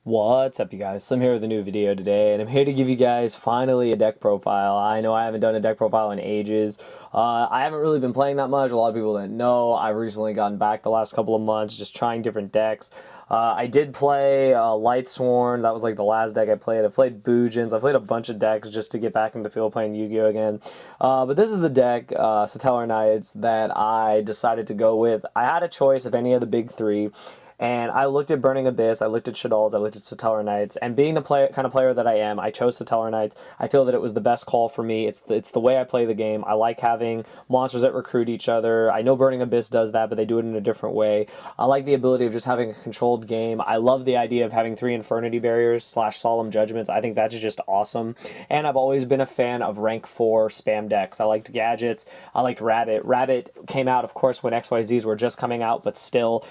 What's up, you guys? Slim here with a new video today, and I'm here to give you guys finally a deck profile. I know I haven't done a deck profile in ages. I haven't really been playing that much. A lot of people didn't know. I've recently gotten back the last couple of months just trying different decks. I did play Lightsworn. That was like the last deck I played. I played Boojins. I played a bunch of decks just to get back into the field playing Yu-Gi-Oh! Again. But this is the deck, Satellarknights, that I decided to go with. I had a choice of any of the big three. And I looked at Burning Abyss, I looked at Shaddolls, I looked at Satellarknights, and being the kind of player that I am, I chose Satellarknights. I feel that it was the best call for me. It's the way I play the game. I like having monsters that recruit each other. I know Burning Abyss does that, but they do it in a different way. I like the ability of just having a controlled game. I love the idea of having 3 Infernity Barriers / Solemn Judgments. I think that's just awesome. And I've always been a fan of rank 4 spam decks. I liked Gadgets. I liked Rabbit. Rabbit came out, of course, when XYZs were just coming out, but still,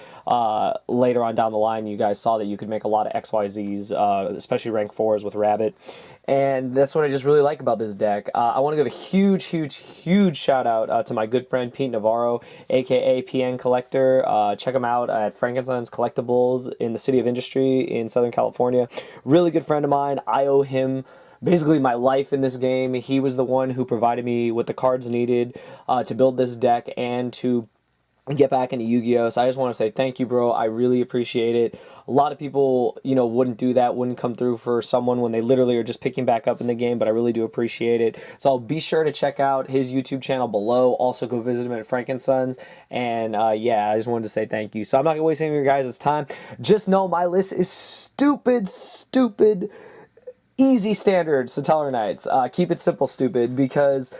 later on down the line, you guys saw that you could make a lot of XYZs, especially rank 4s with Rabbit. And that's what I just really like about this deck. I want to give a huge shout out to my good friend Pete Navarro, aka PN Collector. Check him out at Frankenstein's Collectibles in the City of Industry in Southern California. Really good friend of mine. I owe him basically my life in this game. He was the one who provided me with the cards needed to build this deck and to get back into Yu-Gi-Oh! So I just want to say thank you, bro. I really appreciate it. A lot of people, wouldn't do that, wouldn't come through for someone when they literally are just picking back up in the game, but I really do appreciate it. So I'll be sure to check out his YouTube channel below. Also go visit him at Frankenstein's. And yeah, I just wanted to say thank you. So I'm not going to waste any of your guys' time. Just know my list is stupid, easy standard Satellarknights. Keep it simple, stupid, because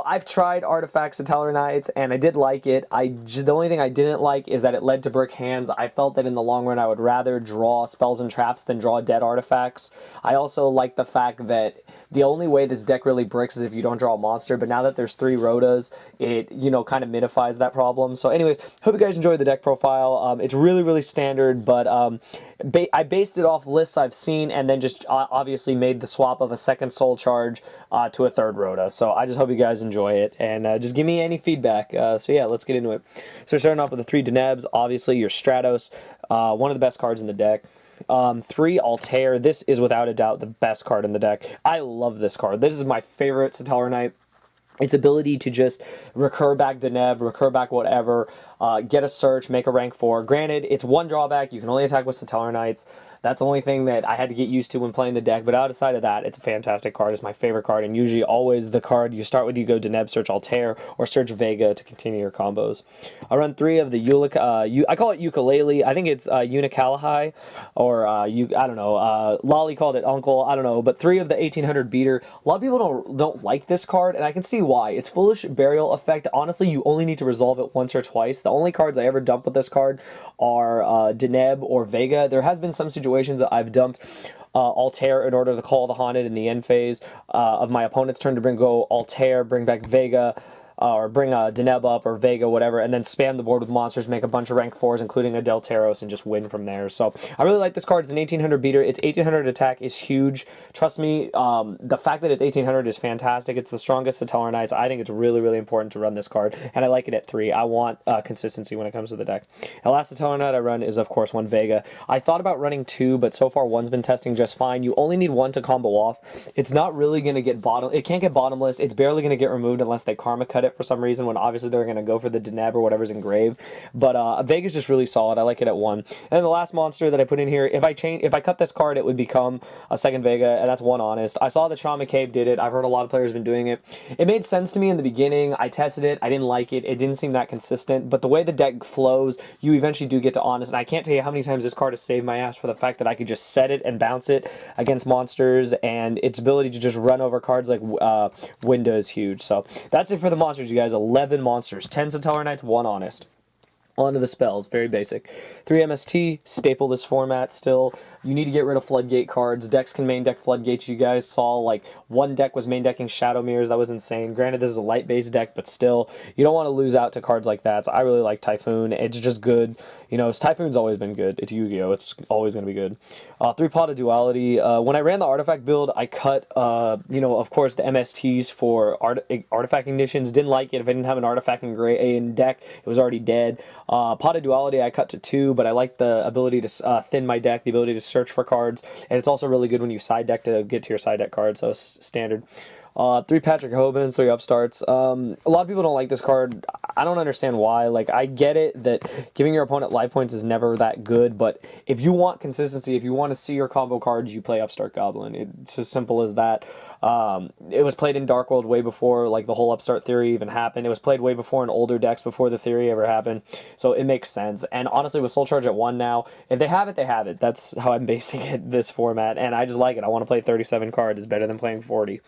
I've tried Artifacts Satellarknights, and I did like it. The only thing I didn't like is that it led to brick hands. I felt that in the long run, I would rather draw spells and traps than draw dead artifacts. I also like the fact that the only way this deck really bricks is if you don't draw a monster, but now that there's 3 Rotas, it, kind of mitifies that problem. So anyways, hope you guys enjoyed the deck profile. It's really standard, but I based it off lists I've seen, and then just obviously made the swap of a second Soul Charge to a 3rd Rota. So I just hope you guys enjoy it, and just give me any feedback. So yeah, let's get into it. So we're starting off with the 3 Denebs. Obviously, your Stratos, one of the best cards in the deck. 3 Altair. This is without a doubt the best card in the deck. I love this card. This is my favorite Satellarknight. Its ability to just recur back Deneb, recur back whatever, get a search, make a rank 4. Granted, it's one drawback. You can only attack with Satellarknights. That's the only thing that I had to get used to when playing the deck, but outside of that, it's a fantastic card. It's my favorite card, and usually always the card you start with, you go Deneb, search Altair, or search Vega to continue your combos. I run 3 of the I call it Ukulele. I think it's Unicalahai, or I don't know. Lolly called it Uncle. I don't know, but 3 of the 1800 beater. A lot of people don't like this card, and I can see why. It's Foolish Burial Effect. Honestly, you only need to resolve it once or twice. The only cards I ever dump with this card are Deneb or Vega. There has been some situations that I've dumped Altair in order to call the Haunted in the end phase of my opponent's turn to go Altair, bring back Vega, or bring Deneb up or Vega, whatever, and then spam the board with monsters, make a bunch of rank 4s, including a Delteros, and just win from there. So I really like this card. It's an 1800 beater. Its 1800 attack is huge. Trust me, the fact that it's 1800 is fantastic. It's the strongest Satellarknights. I think it's really important to run this card, and I like it at 3. I want consistency when it comes to the deck. The last Satellarknight I run is, of course, 1 Vega. I thought about running 2, but so far 1's been testing just fine. You only need 1 to combo off. It's not really going to get it can't get bottomless. It's barely going to get removed unless they karma cut it for some reason, when obviously they're going to go for the Deneb or whatever's engraved. But Vega's just really solid. I like it at 1. And then the last monster that I put in here, if I cut this card, it would become a 2nd Vega, and that's 1 Honest. I saw that Shaman Cave did it. I've heard a lot of players have been doing it. It made sense to me in the beginning. I tested it. I didn't like it. It didn't seem that consistent. But the way the deck flows, you eventually do get to Honest. And I can't tell you how many times this card has saved my ass for the fact that I could just set it and bounce it against monsters, and its ability to just run over cards like Winda is huge. So that's it for the monsters, you guys. 11 monsters, 10 Satellarknights, 1 Honest. On to the spells, very basic. 3 MST, staple this format still. You need to get rid of Floodgate cards. Decks can main deck Floodgates. You guys saw, like, one deck was main decking Shadow Mirrors. That was insane. Granted, this is a light-based deck, but still, you don't want to lose out to cards like that. So I really like Typhoon. It's just good. Typhoon's always been good. It's Yu-Gi-Oh! It's always going to be good. 3 Pot of Duality. When I ran the Artifact build, I cut, of course, the MSTs for Artifact Ignitions. Didn't like it. If I didn't have an Artifact in deck, it was already dead. Pot of Duality I cut to 2, but I like the ability to thin my deck, the ability to search for cards, and it's also really good when you side deck to get to your side deck cards, so it's standard. 3 Patrick Hobans, 3 upstarts. A lot of people don't like this card. I don't understand why. Like, I get it that giving your opponent life points is never that good, but if you want consistency, if you want to see your combo cards, you play Upstart Goblin. It's as simple as that. It was played in Dark World way before, like, the whole Upstart theory even happened. It was played way before in older decks before the theory ever happened, so it makes sense. And honestly, with Soul Charge at 1 now, if they have it, they have it. That's how I'm basing it, this format, and I just like it. I want to play 37 cards. It's better than playing 40.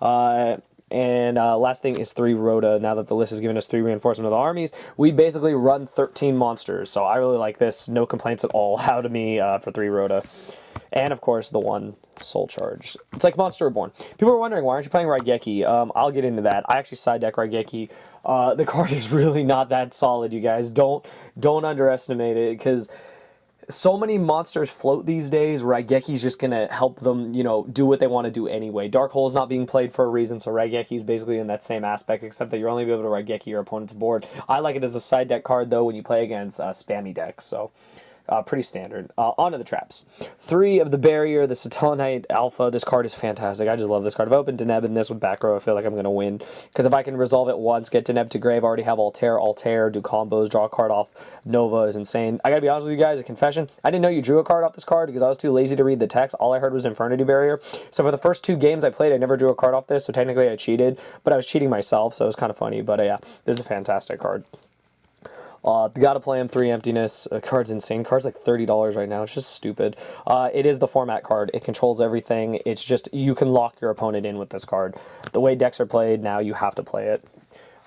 Last thing is 3 Rhoda. Now that the list has given us 3 reinforcement of the armies, we basically run 13 monsters. So I really like this. No complaints at all out of me for 3 Rhoda. And of course the 1 Soul Charge. It's like Monster Reborn. People are wondering, why aren't you playing Raigeki? I'll get into that. I actually side deck Raigeki. The card is really not that solid, you guys. Don't underestimate it, because so many monsters float these days. Raigeki's just going to help them, you know, do what they want to do anyway. Dark Hole is not being played for a reason, so Raigeki's basically in that same aspect, except that you're only able to Raigeki your opponent's board. I like it as a side deck card, though, when you play against spammy decks, so pretty standard. On to the traps. 3 of the Barrier, the Satellarknight Alpha. This card is fantastic. I just love this card. If I open Deneb in this with back row, I feel like I'm going to win. Because if I can resolve it once, get Deneb to grave, already have Altair, do combos, draw a card off Nova is insane. I gotta be honest with you guys, a confession. I didn't know you drew a card off this card because I was too lazy to read the text. All I heard was Infernity Barrier. So for the first 2 games I played, I never drew a card off this, so technically I cheated. But I was cheating myself, so it was kind of funny. But yeah, this is a fantastic card. Gotta play him 3 Emptiness. Card's insane. Card's like $30 right now. It's just stupid. It is the format card. It controls everything. It's just, you can lock your opponent in with this card. The way decks are played now, you have to play it.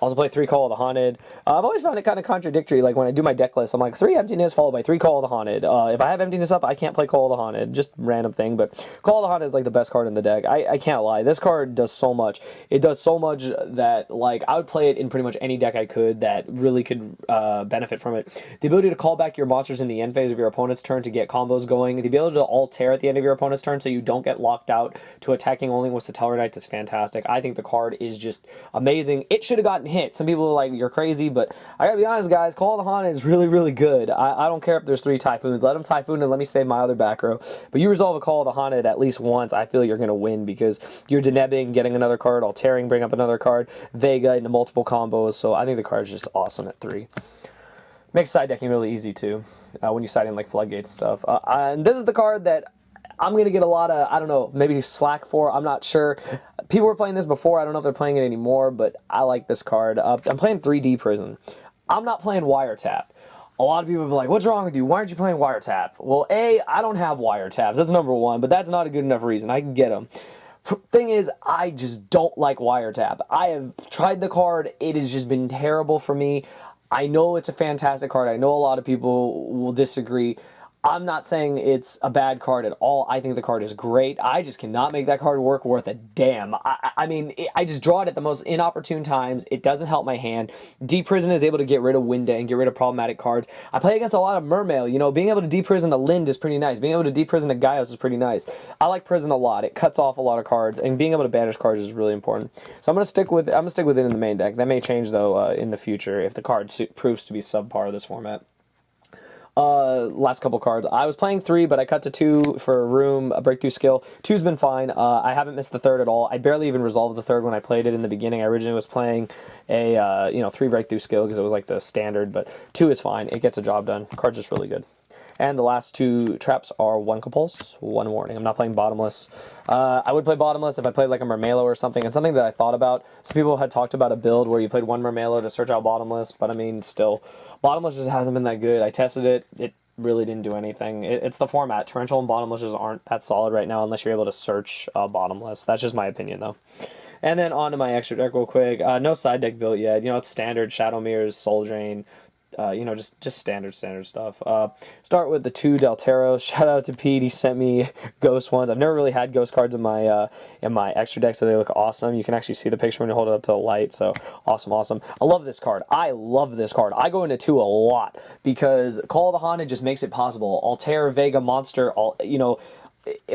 Also play 3 Call of the Haunted. I've always found it kind of contradictory. Like when I do my deck list, I'm like 3 Emptiness followed by 3 Call of the Haunted. If I have Emptiness up, I can't play Call of the Haunted. Just random thing, but Call of the Haunted is like the best card in the deck. I can't lie. This card does so much. It does so much that like I would play it in pretty much any deck I could that really could benefit from it. The ability to call back your monsters in the end phase of your opponent's turn to get combos going. The ability to Altair at the end of your opponent's turn so you don't get locked out to attacking only with Satellarknight is fantastic. I think the card is just amazing. It should have gotten hit. Some people are like, you're crazy, but I gotta be honest, guys, Call of the Haunted is really, really good. I don't care if there's 3 Typhoons. Let them Typhoon and let me save my other back row. But you resolve a Call of the Haunted at least once, I feel you're gonna win because you're denebbing, getting another card, Altairing, bring up another card, Vega into multiple combos, so I think the card is just awesome at 3. Makes side decking really easy too, when you side in like Floodgate stuff. And this is the card that I'm going to get a lot of, I don't know, maybe slack for. I'm not sure. People were playing this before. I don't know if they're playing it anymore, but I like this card. I'm playing 3D Prison. I'm not playing Wiretap. A lot of people will be like, what's wrong with you? Why aren't you playing Wiretap? Well, A, I don't have Wiretaps. That's number 1, but that's not a good enough reason. I can get them. Thing is, I just don't like Wiretap. I have tried the card. It has just been terrible for me. I know it's a fantastic card. I know a lot of people will disagree. I'm not saying it's a bad card at all. I think the card is great. I just cannot make that card work worth a damn. I mean, I just draw it at the most inopportune times. It doesn't help my hand. Deprison is able to get rid of Winda and get rid of problematic cards. I play against a lot of Mermail. You know, being able to deprison a Lind is pretty nice. Being able to deprison a Gaius is pretty nice. I like Prison a lot. It cuts off a lot of cards, and being able to banish cards is really important. So I'm gonna stick with it in the main deck. That may change though in the future if the card proves to be subpar this format. Last couple cards. I was playing 3, but I cut to 2 for a room, a breakthrough skill. 2's been fine. I haven't missed the 3rd at all. I barely even resolved the 3rd when I played it in the beginning. I originally was playing a 3 breakthrough skill because it was like the standard, but 2 is fine. It gets a job done. Card's just really good. And the last 2 traps are 1 Compulse, 1 Warning. I'm not playing Bottomless. I would play Bottomless if I played like a Mermelo or something. And something that I thought about, some people had talked about a build where you played 1 Mermelo to search out Bottomless, but I mean, still, Bottomless just hasn't been that good. I tested it. It really didn't do anything. It's the format. Torrential and Bottomless just aren't that solid right now unless you're able to search Bottomless. That's just my opinion, though. And then on to my extra deck real quick. No side deck built yet. You know, it's standard Shadow Mirrors, Soul Drain, just standard stuff. Start with the 2 Delteros. Shout out to Pete. He sent me ghost ones. I've never really had ghost cards in my extra deck, so they look awesome. You can actually see the picture when you hold it up to the light, so awesome. I love this card. I go into 2 a lot because Call of the Haunted just makes it possible. Altair, Vega, Monster,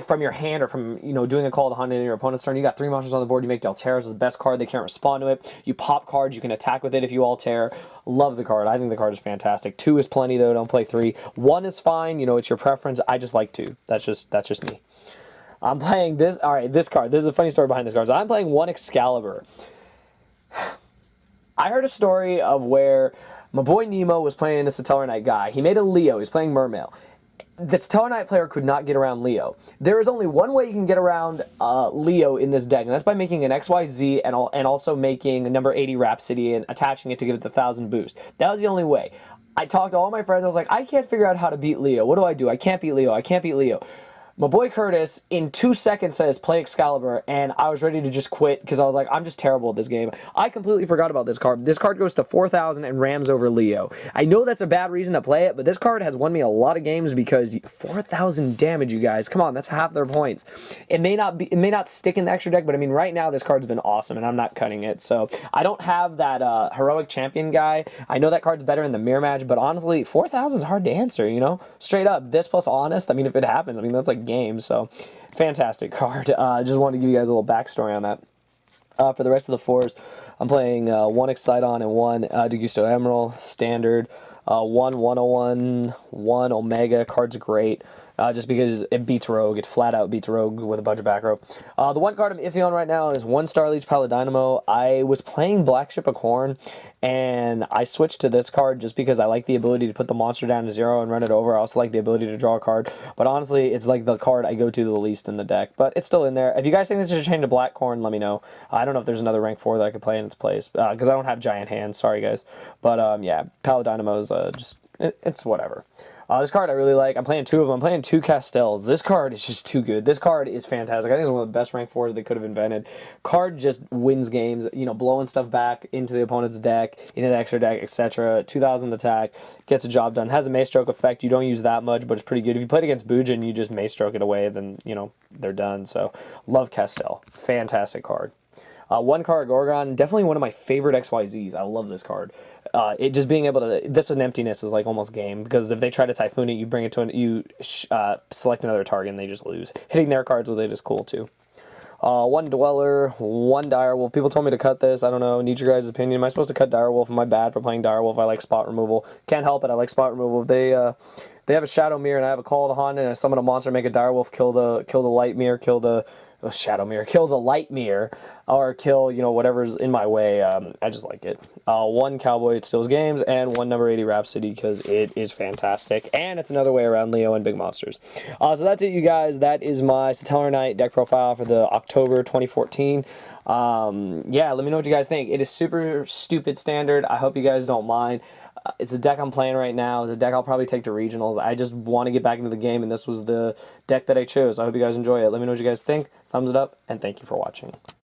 from your hand or from, you know, doing a call to hunt in your opponent's turn. You got 3 monsters on the board. You make Delteras as the best card. They can't respond to it. You pop cards. You can attack with it if you alter. Love the card. I think the card is fantastic. 2 is plenty though. Don't play 3. 1 is fine. You know, it's your preference. I just like 2. That's just me. I'm playing this. All right, this card. This is a funny story behind this card. So I'm playing 1 Excalibur. I heard a story of where my boy Nemo was playing a Satellarknight guy. He made a Leo. He's playing Mermail. The Satellarknight player could not get around Leo. There is only one way you can get around Leo in this deck, and that's by making an XYZ and also making a number 80 Rhapsody and attaching it to give it the 1000 boost. That was the only way. I talked to all my friends. I was like, I can't figure out how to beat Leo. What do? I can't beat Leo. I can't beat Leo. My boy Curtis, in 2 seconds, says, play Excalibur, and I was ready to just quit because I was like, I'm just terrible at this game. I completely forgot about this card. This card goes to 4,000 and rams over Leo. I know that's a bad reason to play it, but this card has won me a lot of games because 4,000 damage, you guys. Come on, that's half their points. It may not stick in the extra deck, but I mean, right now, this card's been awesome, and I'm not cutting it. So, I don't have that Heroic Champion guy. I know that card's better in the mirror match, but honestly, 4,000 is hard to answer, you know? Straight up, this plus Honest, I mean, if it happens, I mean, that's like game. So fantastic card. Just wanted to give you guys a little backstory on that. For the rest of the 4s, I'm playing 1 Excidon and 1 Degusto Emerald, standard, 1 101, 1 Omega. Card's great. Just because it beats Rogue. It flat out beats Rogue with a bunch of back row. The one card I'm iffy on right now is 1 Starleech Paladynamo. I was playing Black Ship of Corn, and I switched to this card just because I like the ability to put the monster down to 0 and run it over. I also like the ability to draw a card. But honestly, it's like the card I go to the least in the deck. But it's still in there. If you guys think this should change to Black Corn, let me know. I don't know if there's another rank 4 that I could play in its place, because I don't have giant hands. Sorry, guys. But yeah, Paladynamo is just... it's whatever. This card I really like. I'm playing 2 of them. I'm playing 2 Castels. This card is just too good. This card is fantastic. I think it's one of the best rank 4s they could have invented. Card just wins games, you know, blowing stuff back into the opponent's deck, into the extra deck, etc. 2,000 attack, gets a job done. Has a Mace Stroke effect. You don't use that much, but it's pretty good. If you played against Bujin, you just Mace Stroke it away, then, you know, they're done. So, love Castel. Fantastic card. 1 card Gorgon, definitely one of my favorite XYZs. I love this card. It just being able to, this and Emptiness is like almost game, because if they try to Typhoon it, you bring it to you select another target and they just lose. Hitting their cards with it is cool too. 1 Dweller, 1 Direwolf. People told me to cut this. I don't know. Need your guys' opinion. Am I supposed to cut Direwolf? Am I bad for playing Direwolf? I like spot removal. Can't help it. I like spot removal. They have a Shadow Mirror and I have a Call of the Hunt and I summon a monster, make a Direwolf, kill the Light Mirror, kill the Shadow Mirror, kill the Light Mirror, or kill, you know, whatever's in my way. I just like it. 1 Cowboy, it steals games, and 1 number 80 Rhapsody, because it is fantastic, and it's another way around Leo and big monsters. So that's it, you guys. That is my Satellarknight deck profile for the October 2014. Yeah, let me know what you guys think. It is super stupid standard. I hope you guys don't mind. It's a deck I'm playing right now. It's a deck I'll probably take to regionals. I just want to get back into the game, and this was the deck that I chose. I hope you guys enjoy it. Let me know what you guys think. Thumbs it up, and thank you for watching.